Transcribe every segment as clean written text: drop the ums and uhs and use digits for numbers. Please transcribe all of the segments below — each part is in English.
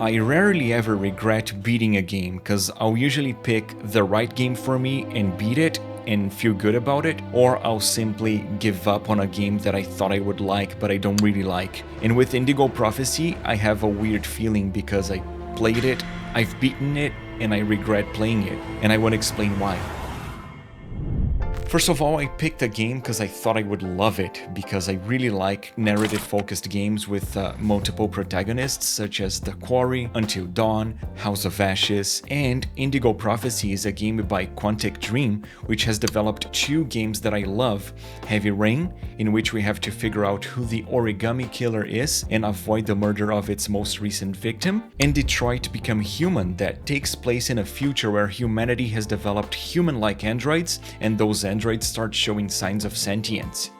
I rarely ever regret beating a game, cause I'll usually pick the right game for me and beat it and feel good about it, or I'll simply give up on a game that I thought I would like but I don't really like. And with Indigo Prophecy, I have a weird feeling because I played it, I've beaten it, and I regret playing it, and I want to explain why. First of all, I picked a game because I thought I would love it, because I really like narrative-focused games with multiple protagonists, such as The Quarry, Until Dawn, House of Ashes, and Indigo Prophecy is a game by Quantic Dream, which has developed two games that I love: Heavy Rain, in which we have to figure out who the origami killer is and avoid the murder of its most recent victim, and Detroit Become Human, that takes place in a future where humanity has developed human-like androids, and those androids start showing signs of sentience.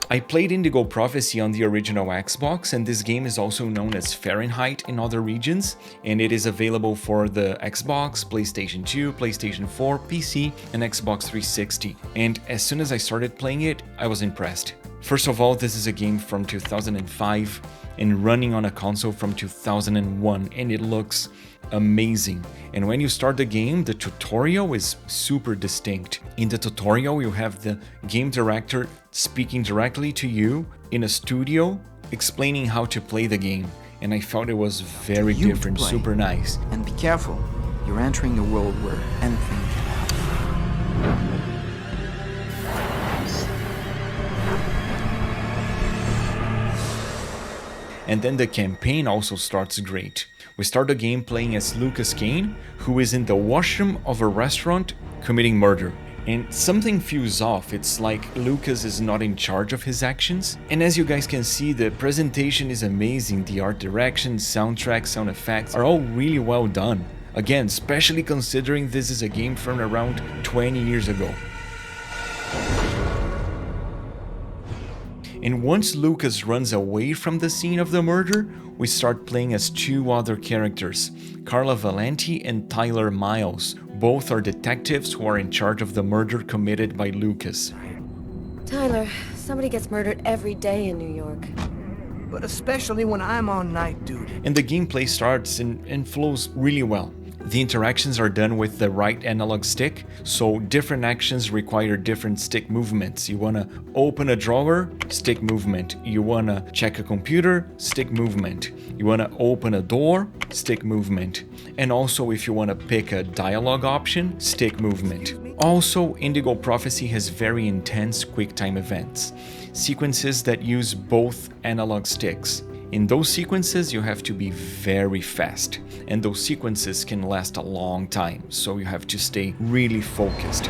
I played Indigo Prophecy on the original Xbox, and this game is also known as Fahrenheit in other regions, and it is available for the Xbox, PlayStation 2, PlayStation 4, PC, and Xbox 360. And as soon as I started playing it, I was impressed. First of all, this is a game from 2005 and running on a console from 2001, and it looks amazing. And when you start the game, the tutorial is super distinct. In the tutorial, you have the game director speaking directly to you in a studio, explaining how to play the game. And I thought it was very different, super nice. And be careful, you're entering a world where anything can happen. And then the campaign also starts great. We start the game playing as Lucas Kane, who is in the washroom of a restaurant committing murder. And something feels off. It's like Lucas is not in charge of his actions. And as you guys can see, the presentation is amazing. The art direction, soundtrack, sound effects are all really well done. Again, especially considering this is a game from around 20 years ago. And once Lucas runs away from the scene of the murder, we start playing as two other characters, Carla Valenti and Tyler Miles. Both are detectives who are in charge of the murder committed by Lucas. Tyler, somebody gets murdered every day in New York. But especially when I'm on night duty. And the gameplay starts and flows really well. The interactions are done with the right analog stick, so different actions require different stick movements. You wanna open a drawer, stick movement. You wanna check a computer, stick movement. You wanna open a door, stick movement. And also if you wanna pick a dialogue option, stick movement. Also, Indigo Prophecy has very intense QuickTime events, sequences that use both analog sticks. In those sequences, you have to be very fast, and those sequences can last a long time, so you have to stay really focused.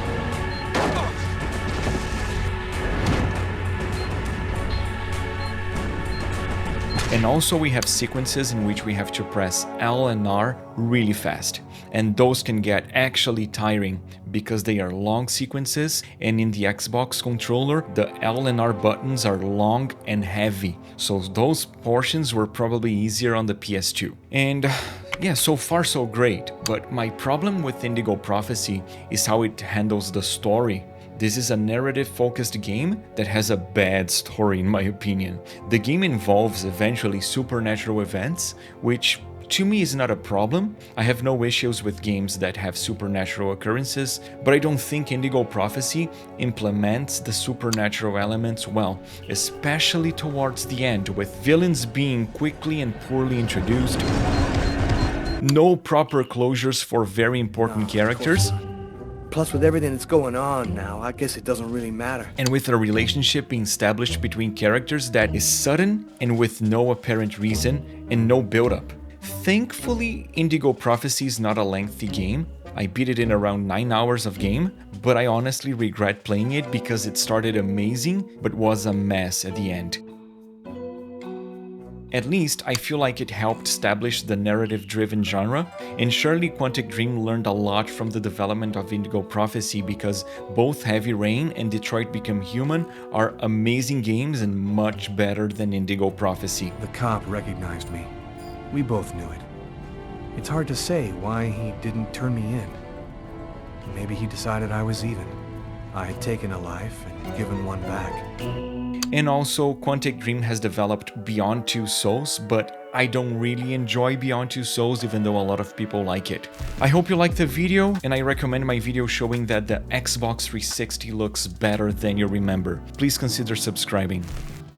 And also we have sequences in which we have to press L and R really fast, and those can get actually tiring because they are long sequences, and in the Xbox controller the L and R buttons are long and heavy, so those portions were probably easier on the PS2. And yeah, so far so great, but my problem with Indigo Prophecy is how it handles the story. This is a narrative-focused game that has a bad story in my opinion. The game involves eventually supernatural events, which to me is not a problem. I have no issues with games that have supernatural occurrences, but I don't think Indigo Prophecy implements the supernatural elements well, especially towards the end, with villains being quickly and poorly introduced, no proper closures for very important characters, Plus, with everything that's going on now, I guess it doesn't really matter. and with a relationship being established between characters that is sudden and with no apparent reason and no build-up. Thankfully, Indigo Prophecy is not a lengthy game. I beat it in around 9 hours of game, but I honestly regret playing it because it started amazing but was a mess at the end. At least, I feel like it helped establish the narrative-driven genre, and surely Quantic Dream learned a lot from the development of Indigo Prophecy because both Heavy Rain and Detroit Become Human are amazing games and much better than Indigo Prophecy. The cop recognized me. We both knew it. It's hard to say why he didn't turn me in. Maybe he decided I was even. I had taken a life and given one back. And also, Quantic Dream has developed Beyond Two Souls, but I don't really enjoy Beyond Two Souls, even though a lot of people like it. I hope you liked the video, and I recommend my video showing that the Xbox 360 looks better than you remember. Please consider subscribing.